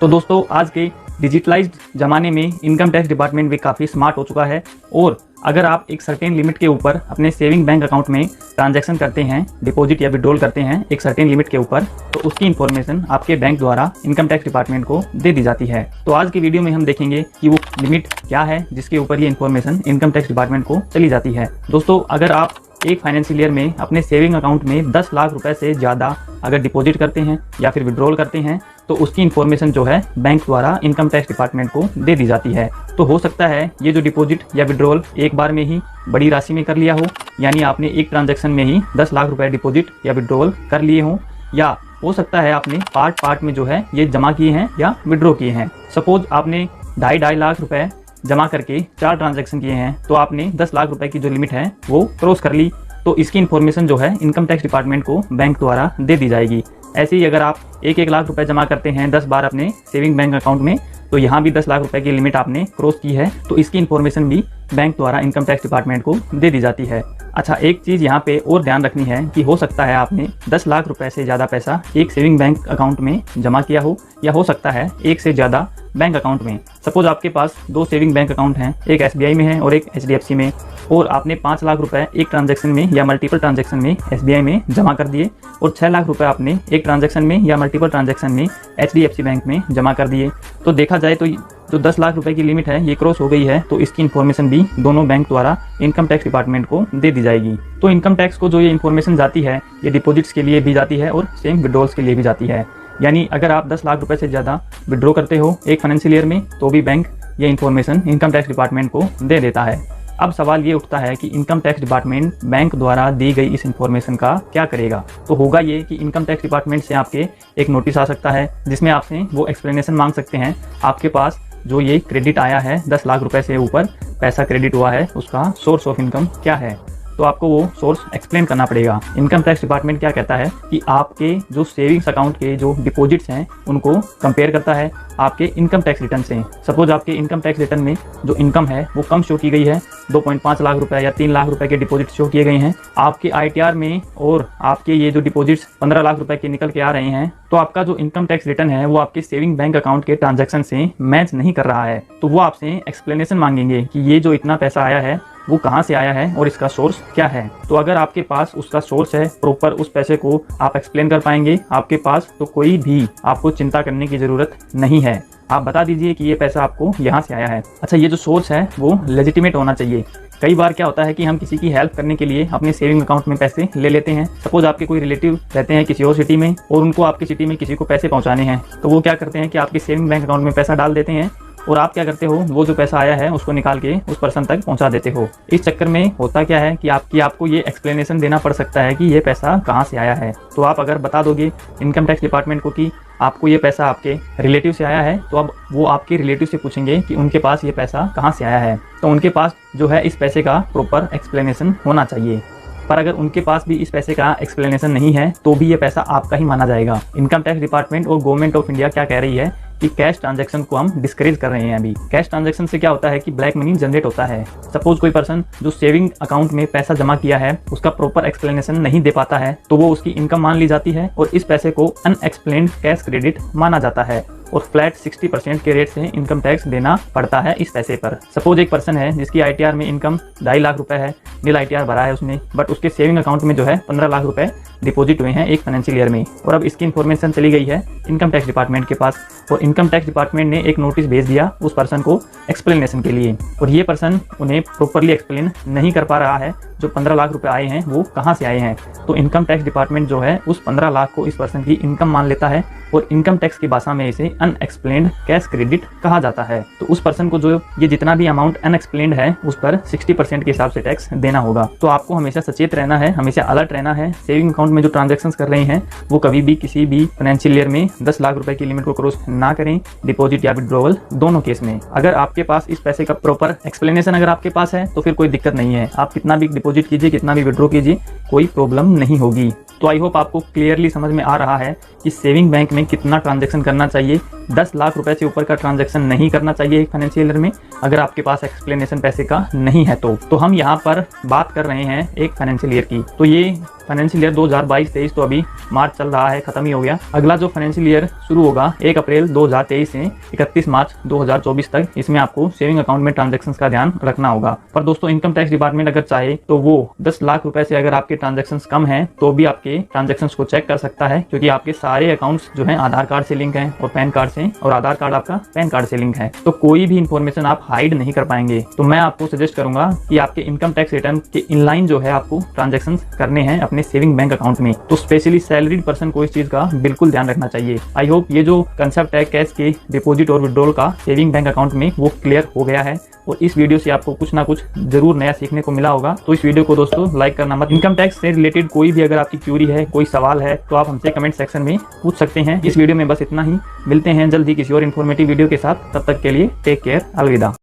तो दोस्तों आज के डिजिटलाइज्ड ज़माने में इनकम टैक्स डिपार्टमेंट भी काफ़ी स्मार्ट हो चुका है और अगर आप एक सर्टेन लिमिट के ऊपर अपने सेविंग बैंक अकाउंट में ट्रांजैक्शन करते हैं, डिपॉजिट या विड्रॉल करते हैं एक सर्टेन लिमिट के ऊपर, तो उसकी इन्फॉर्मेशन आपके बैंक द्वारा इनकम टैक्स डिपार्टमेंट को दे दी जाती है। तो आज की वीडियो में हम देखेंगे कि वो लिमिट क्या है जिसके ऊपर ये इन्फॉर्मेशन इनकम टैक्स डिपार्टमेंट को चली जाती है। दोस्तों अगर आप एक फाइनेंशियल ईयर में अपने सेविंग अकाउंट में 10 लाख रुपए से ज़्यादा अगर डिपॉजिट करते हैं या फिर विड्रॉल करते हैं तो उसकी इन्फॉर्मेशन जो है बैंक द्वारा इनकम टैक्स डिपार्टमेंट को दे दी जाती है। तो हो सकता है ये जो डिपॉजिट या विड्रॉल एक बार में ही बड़ी राशि में कर लिया हो, यानी आपने एक ट्रांजैक्शन में ही 10 लाख रुपए डिपॉजिट या विड्रॉल कर लिए हों, या हो सकता है आपने पार्ट में जो है ये जमा किए हैं या विड्रॉ किए हैं। सपोज आपने 2.5 लाख रुपए जमा करके 4 ट्रांजैक्शन किए हैं तो आपने 10 लाख रुपए की जो लिमिट है वो क्रॉस कर ली, तो इसकी इन्फॉर्मेशन जो है इनकम टैक्स डिपार्टमेंट को बैंक द्वारा दे दी जाएगी। ऐसे ही अगर आप 1 लाख रुपए जमा करते हैं 10 बार अपने सेविंग बैंक अकाउंट में, तो यहाँ भी 10 लाख रुपए की लिमिट आपने क्रॉस की है, तो इसकी इन्फॉर्मेशन भी बैंक द्वारा इनकम टैक्स डिपार्टमेंट को दे दी जाती है। अच्छा, एक चीज़ यहाँ पे और ध्यान रखनी है कि हो सकता है आपने 10 लाख रुपए से ज़्यादा पैसा एक सेविंग बैंक अकाउंट में जमा किया हो, या हो सकता है एक से ज़्यादा बैंक अकाउंट में। सपोज आपके पास 2 सेविंग बैंक अकाउंट हैं, एक SBI में है और एक HDFC में, और आपने 5 लाख रुपए एक ट्रांजैक्शन में या मल्टीपल ट्रांजैक्शन में SBI में जमा कर दिए और 6 लाख रुपए आपने एक ट्रांजैक्शन में या मल्टीपल ट्रांजैक्शन में HDFC बैंक में जमा कर दिए। तो देखा जाए तो जो 10 लाख रुपए की लिमिट है ये क्रॉस हो गई है, तो इसकी इन्फॉर्मेशन भी दोनों बैंक द्वारा इनकम टैक्स डिपार्टमेंट को दे दी जाएगी। तो इनकम टैक्स को जो ये इन्फॉर्मेशन जाती है ये डिपॉजिट्स के लिए भी जाती है और सेम विड्रॉल्स के लिए भी जाती है। यानी अगर आप 10 लाख रुपए से ज़्यादा विड्रॉ करते हो एक फाइनेंशियल ईयर में तो भी बैंक ये इन्फॉर्मेशन इनकम टैक्स डिपार्टमेंट को दे देता है। अब सवाल ये उठता है कि इनकम टैक्स डिपार्टमेंट बैंक द्वारा दी गई इस इन्फॉर्मेशन का क्या करेगा। तो होगा ये कि इनकम टैक्स डिपार्टमेंट से आपके एक नोटिस आ सकता है जिसमें आपसे वो एक्सप्लेनेशन मांग सकते हैं, आपके पास जो ये क्रेडिट आया है 10 लाख रुपए से ऊपर पैसा क्रेडिट हुआ है उसका सोर्स ऑफ इनकम क्या है। तो आपको वो सोर्स एक्सप्लेन करना पड़ेगा। इनकम टैक्स डिपार्टमेंट क्या कहता है कि आपके जो सेविंग्स अकाउंट के जो डिपॉजिट्स हैं उनको कंपेयर करता है आपके इनकम टैक्स रिटर्न से। सपोज आपके इनकम टैक्स रिटर्न में जो इनकम है वो कम शो की गई है, 2.5 लाख रुपए या 3 लाख रुपए के डिपॉजिट शो किए गए हैं आपके ITR में, और आपके ये जो डिपॉजिट्स 15 लाख रुपए के निकल के आ रहे हैं, तो आपका जो इनकम टैक्स रिटर्न है वो आपके सेविंग बैंक अकाउंट के ट्रांजैक्शन से मैच नहीं कर रहा है। तो वो आपसे एक्सप्लेनेशन मांगेंगे कि ये जो इतना पैसा आया है वो कहाँ से आया है और इसका सोर्स क्या है। तो अगर आपके पास उसका सोर्स है प्रॉपर, उस पैसे को आप एक्सप्लेन कर पाएंगे आपके पास, तो कोई भी आपको चिंता करने की ज़रूरत नहीं है। आप बता दीजिए कि ये पैसा आपको यहाँ से आया है। अच्छा, ये जो सोर्स है वो लेजिटिमेट होना चाहिए। कई बार क्या होता है कि हम किसी की हेल्प करने के लिए अपने सेविंग अकाउंट में पैसे ले लेते हैं। सपोज आपके कोई रिलेटिव रहते हैं किसी और सिटी में और उनको आपकी सिटी में किसी को पैसे पहुँचाने हैं, तो वो क्या करते हैं कि आपके सेविंग बैंक अकाउंट में पैसा डाल देते हैं और आप क्या करते हो, वो जो पैसा आया है उसको निकाल के उस पर्सन तक पहुंचा देते हो। इस चक्कर में होता क्या है कि आपको ये एक्सप्लेनेशन देना पड़ सकता है कि ये पैसा कहाँ से आया है। तो आप अगर बता दोगे इनकम टैक्स डिपार्टमेंट को कि आपको ये पैसा आपके रिलेटिव से आया है, तो अब वो आपके रिलेटिव से पूछेंगे कि उनके पास ये पैसा कहाँ से आया है। तो उनके पास जो है इस पैसे का प्रॉपर एक्सप्लेनेशन होना चाहिए। पर अगर उनके पास भी इस पैसे का एक्सप्लेनेशन नहीं है तो भी ये पैसा आपका ही माना जाएगा। इनकम टैक्स डिपार्टमेंट और गवर्नमेंट ऑफ इंडिया क्या कह रही है कि कैश ट्रांजैक्शन को हम डिस्करेज कर रहे हैं। अभी कैश ट्रांजैक्शन से क्या होता है कि ब्लैक मनी जनरेट होता है। सपोज कोई पर्सन जो सेविंग अकाउंट में पैसा जमा किया है उसका प्रॉपर एक्सप्लेनेशन नहीं दे पाता है, तो वो उसकी इनकम मान ली जाती है और इस पैसे को अनएक्सप्लेन्ड कैश क्रेडिट माना जाता है और फ्लैट 60% के रेट से इनकम टैक्स देना पड़ता है इस पैसे पर। सपोज एक पर्सन है जिसकी ITR में इनकम 2.5 लाख रुपए है, नील ITR भरा है उसने, बट उसके सेविंग अकाउंट में जो है 15 लाख रुपए डिपॉजिट हुए हैं एक फाइनेंशियल ईयर में, और अब इसकी इन्फॉर्मेशन चली गई है इनकम टैक्स डिपार्टमेंट के पास, और इनकम टैक्स डिपार्टमेंट ने एक नोटिस भेज दिया उस पर्सन को एक्सप्लेनेशन के लिए, और ये पर्सन उन्हें प्रॉपरली एक्सप्लेन नहीं कर पा रहा है जो 15 लाख रुपए आए हैं वो कहाँ से आए हैं। तो इनकम टैक्स डिपार्टमेंट जो है उस 15 लाख को इस पर्सन की इनकम मान लेता है और इनकम टैक्स की भाषा में इसे अनएक्सप्लेन्ड कैश क्रेडिट कहा जाता है। तो उस पर्सन को जो ये जितना भी अमाउंट अनएक्सप्लेन्ड है उस पर 60% के हिसाब से टैक्स देना होगा। तो आपको हमेशा सचेत रहना है, हमेशा अलर्ट रहना है। सेविंग अकाउंट में जो ट्रांजैक्शंस कर रहे हैं वो कभी भी किसी भी फाइनेंशियल ईयर में 10 लाख रुपए की लिमिट को क्रॉस ना करें, डिपॉजिट या विड्रॉवल दोनों केस में। अगर आपके पास इस पैसे का प्रॉपर एक्सप्लेनेशन अगर आपके पास है तो फिर कोई दिक्कत नहीं है, आप कितना भी डिपॉजिट कीजिए कितना भी विड्रॉ कीजिए कोई प्रॉब्लम नहीं होगी। तो आई होप आपको क्लियरली समझ में आ रहा है कि सेविंग बैंक में कितना ट्रांजैक्शन करना चाहिए। 10 लाख रुपए से ऊपर का ट्रांजैक्शन नहीं करना चाहिए एक फाइनेंशियल ईयर में अगर आपके पास एक्सप्लेनेशन पैसे का नहीं है तो हम यहाँ पर बात कर रहे हैं एक फाइनेंशियल ईयर की। तो ये फाइनेंशियल ईयर 2022-23 तो अभी मार्च चल रहा है, खत्म ही हो गया। अगला जो फाइनेंशियल ईयर शुरू होगा 1 अप्रैल 2023 से 31 मार्च 2024 तक, इसमें आपको सेविंग अकाउंट में ट्रांजैक्शंस का ध्यान रखना होगा। पर दोस्तों इनकम टैक्स डिपार्टमेंट अगर चाहे तो वो 10 लाख रुपए से अगर आपके ट्रांजैक्शंस कम हैं तो भी आपके ट्रांजैक्शंस को चेक कर सकता है, क्योंकि आपके सारे अकाउंट्स जो हैं आधार कार्ड से लिंक हैं और पैन कार्ड से, और आधार कार्ड आपका पैन कार्ड से लिंक है, तो कोई भी इंफॉर्मेशन आप हाइड नहीं कर पाएंगे। तो मैं आपको सजेस्ट करूंगा कि आपके इनकम टैक्स रिटर्न के इनलाइन जो है आपको ट्रांजैक्शंस करने हैं अपने सेविंग बैंक अकाउंट में। तो स्पेशली सैलरीड पर्सन को इस चीज का बिल्कुल ध्यान रखना चाहिए। आई होप ये जो कंसेप्ट है कैश के डिपॉजिट और विड्रॉल का सेविंग बैंक अकाउंट में वो क्लियर हो गया है, और इस वीडियो से आपको कुछ ना कुछ जरूर नया सीखने को मिला होगा। तो इस वीडियो को दोस्तों लाइक करना मत। इनकम टैक्स से रिलेटेड कोई भी अगर आपकी क्यूरी है, कोई सवाल है, तो आप हमसे कमेंट सेक्शन में पूछ सकते हैं। इस वीडियो में बस इतना ही, मिलते हैं जल्द ही किसी और इन्फॉर्मेटिव वीडियो के साथ। तब तक के लिए टेक केयर, अलविदा।